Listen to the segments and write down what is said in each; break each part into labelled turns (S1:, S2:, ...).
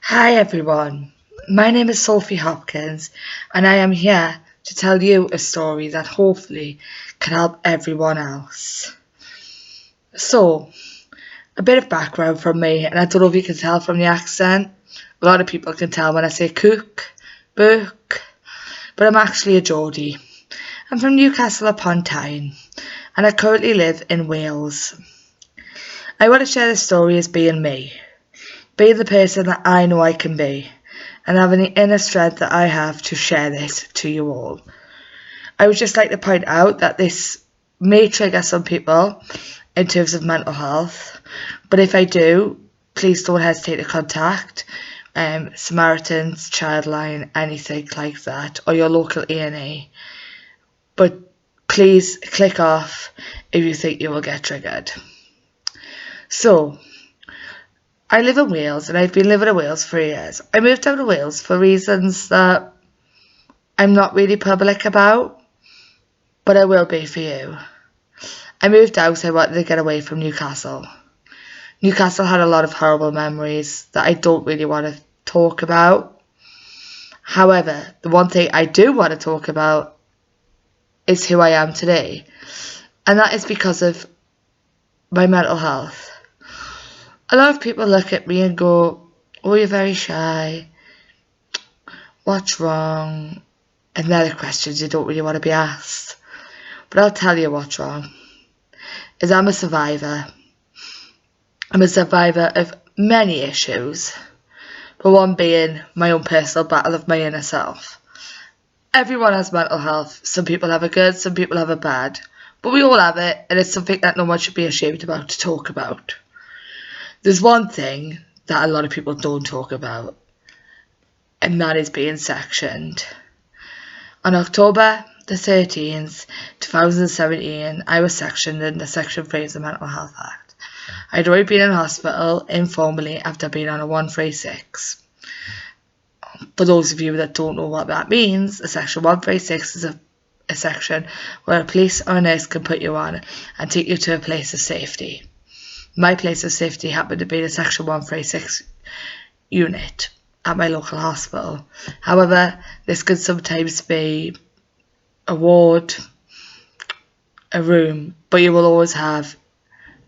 S1: Hi everyone, my name is Sophie Hopkins and I am here to tell you a story that hopefully can help everyone else. So, a bit of background from me, and I don't know if you can tell from the accent. A lot of people can tell when I say cook, book, but I'm actually a Geordie. I'm from Newcastle upon Tyne and I currently live in Wales. I want to share this story as being me. Be the person that I know I can be, and having the inner strength that I have to share this to you all. I would just like to point out that this may trigger some people in terms of mental health, but if I do, please don't hesitate to contact Samaritans, Childline, anything like that, or your local A&E. But please click off if you think you will get triggered. So, I live in Wales and I've been living in Wales for years. I moved down to Wales for reasons that I'm not really public about, but I will be for you. I moved out so I wanted to get away from Newcastle. Newcastle had a lot of horrible memories that I don't really want to talk about. However, the one thing I do want to talk about is who I am today. And that is because of my mental health. A lot of people look at me and go, "Oh, you're very shy. What's wrong?" And they're the questions you don't really want to be asked. But I'll tell you what's wrong. Is I'm a survivor. I'm a survivor of many issues, but one being my own personal battle of my inner self. Everyone has mental health. Some people have it good, some people have it bad. But we all have it, and it's something that no one should be ashamed about to talk about. There's one thing that a lot of people don't talk about, and that is being sectioned. On October the 13th, 2017, I was sectioned in the Section 3 of the Mental Health Act. I'd already been in hospital informally after being on a 136. For those of you that don't know what that means, a Section 136 is a section where a police or a nurse can put you on and take you to a place of safety. My place of safety happened to be the Section 136 unit at my local hospital. However, this could sometimes be a ward, a room, but you will always have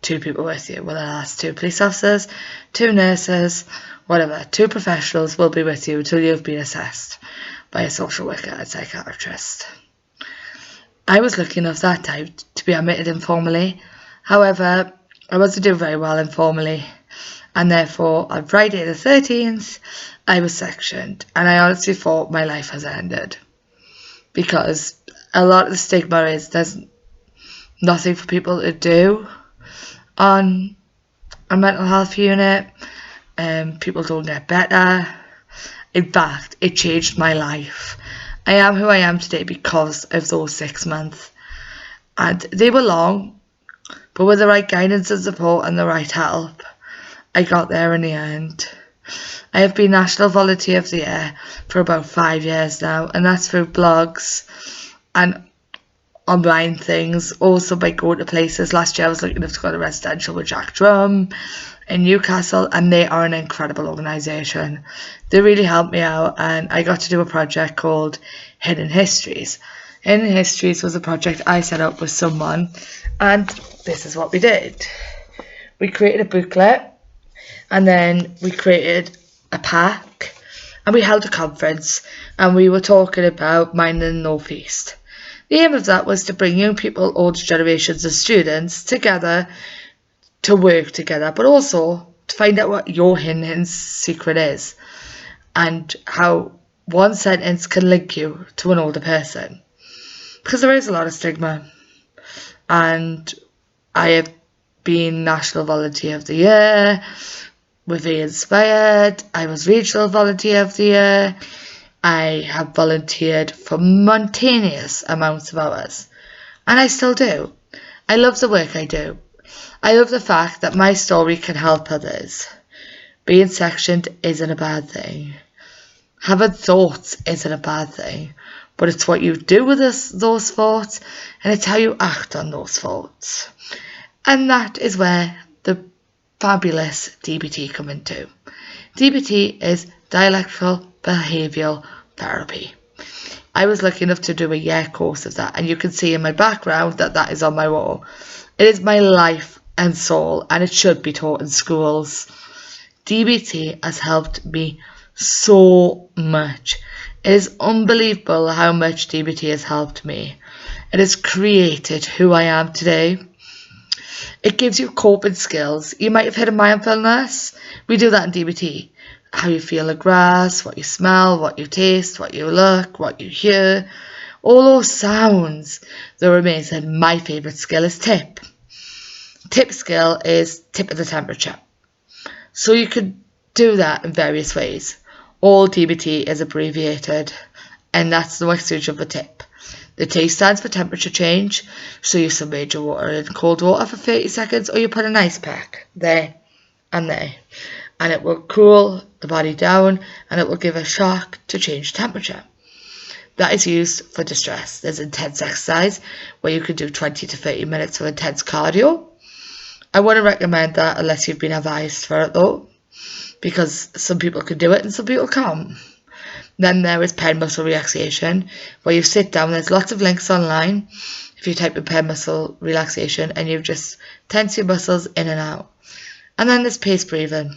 S1: two people with you, whether that's two police officers, two nurses, whatever. Two professionals will be with you until you've been assessed by a social worker and psychiatrist. I was lucky enough that time to be admitted informally. However, I wasn't doing very well informally, and therefore on Friday the 13th, I was sectioned, and I honestly thought my life has ended. Because a lot of the stigma is there's nothing for people to do on a mental health unit. People don't get better. In fact, it changed my life. I am who I am today because of those 6 months. And they were long, but with the right guidance and support and the right help, I got there in the end. I have been National Volunteer of the Year for about 5 years now, and that's through blogs and online things, also by going to places. Last year I was lucky enough to go to residential with Jack Drum in Newcastle, and they are an incredible organisation. They really helped me out, and I got to do a project called Hidden Histories. Hidden Histories was a project I set up with someone, and this is what we did. We created a booklet, and then we created a pack, and we held a conference, and we were talking about minding the North East. The aim of that was to bring young people, older generations of students together to work together, but also to find out what your hidden secret is and how one sentence can link you to an older person. Because there is a lot of stigma, and I have been National Volunteer of the Year with Be Inspired. I was Regional Volunteer of the Year. I have volunteered for mountainous amounts of hours, and I still do. I love the work I do. I love the fact that my story can help others. Being sectioned isn't a bad thing. Having thoughts isn't a bad thing, but it's what you do with those thoughts, and it's how you act on those thoughts. And that is where the fabulous DBT come into. DBT is dialectical behavioural therapy. I was lucky enough to do a year course of that, and you can see in my background that is on my wall. It is my life and soul, and it should be taught in schools. DBT has helped me so much. It is unbelievable how much DBT has helped me. It has created who I am today. It gives you coping skills. You might have heard of mindfulness. We do that in DBT. How you feel the grass, what you smell, what you taste, what you look, what you hear. All those sounds. They're amazing. My favourite skill is tip. Tip skill is tip of the temperature. So you could do that in various ways. All DBT is abbreviated, and that's the usage of a tip. The T stands for temperature change, so you submerge your water in cold water for 30 seconds, or you put an ice pack there and there, and it will cool the body down, and it will give a shock to change temperature. That is used for distress. There's intense exercise, where you can do 20 to 30 minutes of intense cardio. I wouldn't recommend that unless you've been advised for it though, because some people can do it and some people can't. Then there is pen muscle relaxation, where you sit down. There's lots of links online if you type in pen muscle relaxation, and you just tense your muscles in and out. And then there's pace breathing.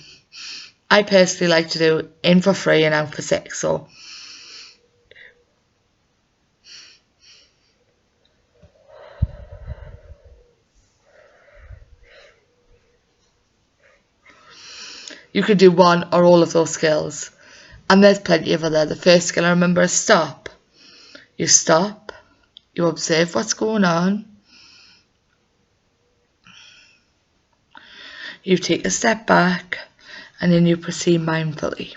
S1: I personally like to do in for 3 and out for 6. So you could do one or all of those skills. And there's plenty of other. The first skill I remember is stop. You stop, you observe what's going on, you take a step back, and then you proceed mindfully.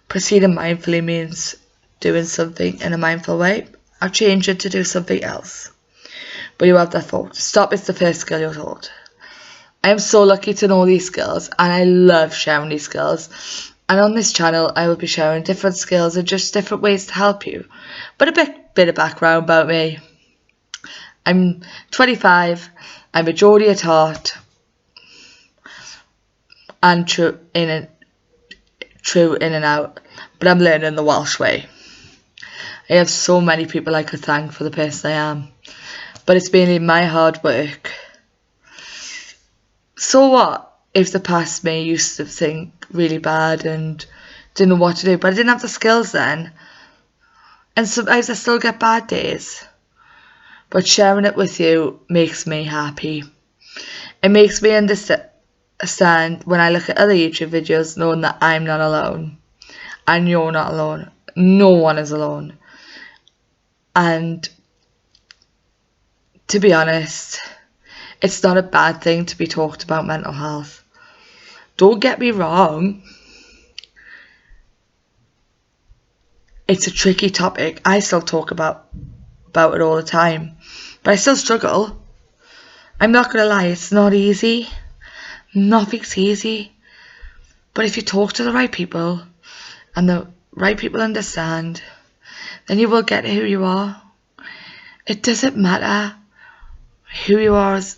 S1: Proceeding mindfully means doing something in a mindful way or changing to do something else. But you have that thought. Stop is the first skill you're taught. I am so lucky to know these skills, and I love sharing these skills. And on this channel, I will be sharing different skills and just different ways to help you. But a bit of background about me. I'm 25. I'm a Geordie at heart, and true in and out. But I'm learning the Welsh way. I have so many people I could thank for the person I am. But it's mainly my hard work. So what if the past me used to think really bad and didn't know what to do, but I didn't have the skills then, and sometimes I still get bad days, but sharing it with you makes me happy. It makes me understand when I look at other YouTube videos, knowing that I'm not alone and you're not alone. No one is alone. And to be honest, it's not a bad thing to be talked about mental health. Don't get me wrong. It's a tricky topic. I still talk about it all the time. But I still struggle. I'm not going to lie, it's not easy. Nothing's easy. But if you talk to the right people, and the right people understand, then you will get who you are. It doesn't matter who you are as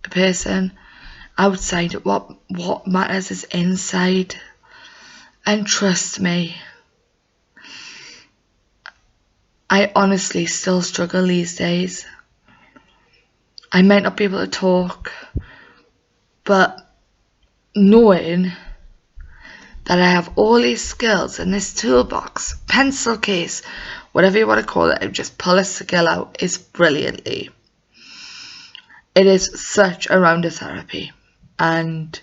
S1: a person outside. What matters is inside. And trust me, I honestly still struggle these days. I might not be able to talk, but knowing that I have all these skills in this toolbox, pencil case, whatever you want to call it, I just pull a skill out is brilliantly. It is such a round of therapy, and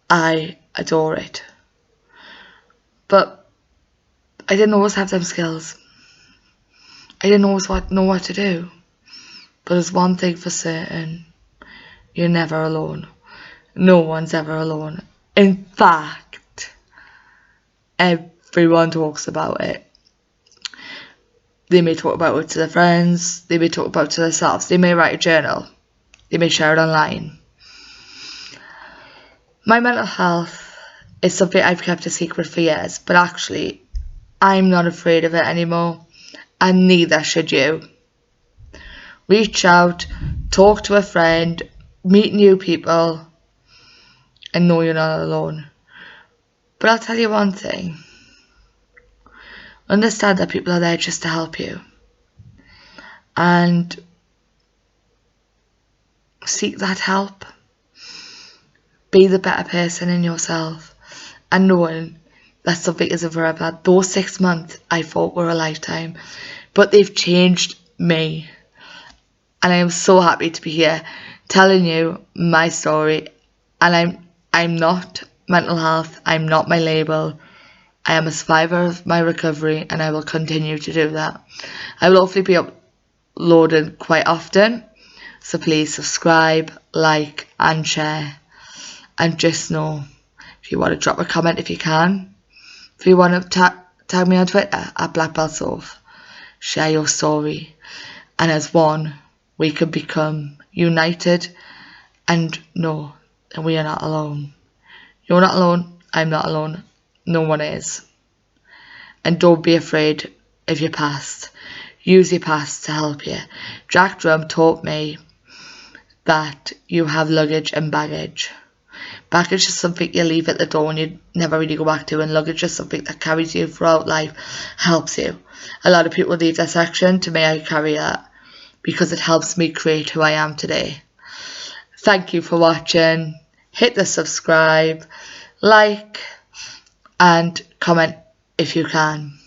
S1: I adore it. But I didn't always have them skills. I didn't always know what to do. But there's one thing for certain. You're never alone. No one's ever alone. In fact, everyone talks about it. They may talk about it to their friends. They may talk about it to themselves. They may write a journal. They may share it online. My mental health is something I've kept a secret for years, but actually, I'm not afraid of it anymore, and neither should you. Reach out, talk to a friend, meet new people and know you're not alone. But I'll tell you one thing. Understand that people are there just to help you. And seek that help. Be the better person in yourself. And knowing that something isn't forever. Those 6 months I thought were a lifetime. But they've changed me. And I am so happy to be here telling you my story. And I'm not mental health. I'm not my label. I am a survivor of my recovery, and I will continue to do that. I will hopefully be uploading quite often, so please subscribe, like and share. And just know, if you want to drop a comment, if you can, if you want to tag me on Twitter at BlackBeltSoph, share your story, and as one we can become united and know that we are not alone. You're not alone, I'm not alone, no one is. And don't be afraid of your past. Use your past to help you. Jack Drum taught me that you have luggage and baggage. Baggage is something you leave at the door and you never really go back to, and luggage is something that carries you throughout life, helps you. A lot of people leave their section. To me, I carry that because it helps me create who I am today. Thank you for watching. Hit the subscribe, like and comment if you can.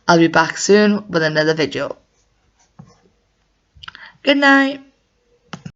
S1: I'll be back soon with another video. Good night.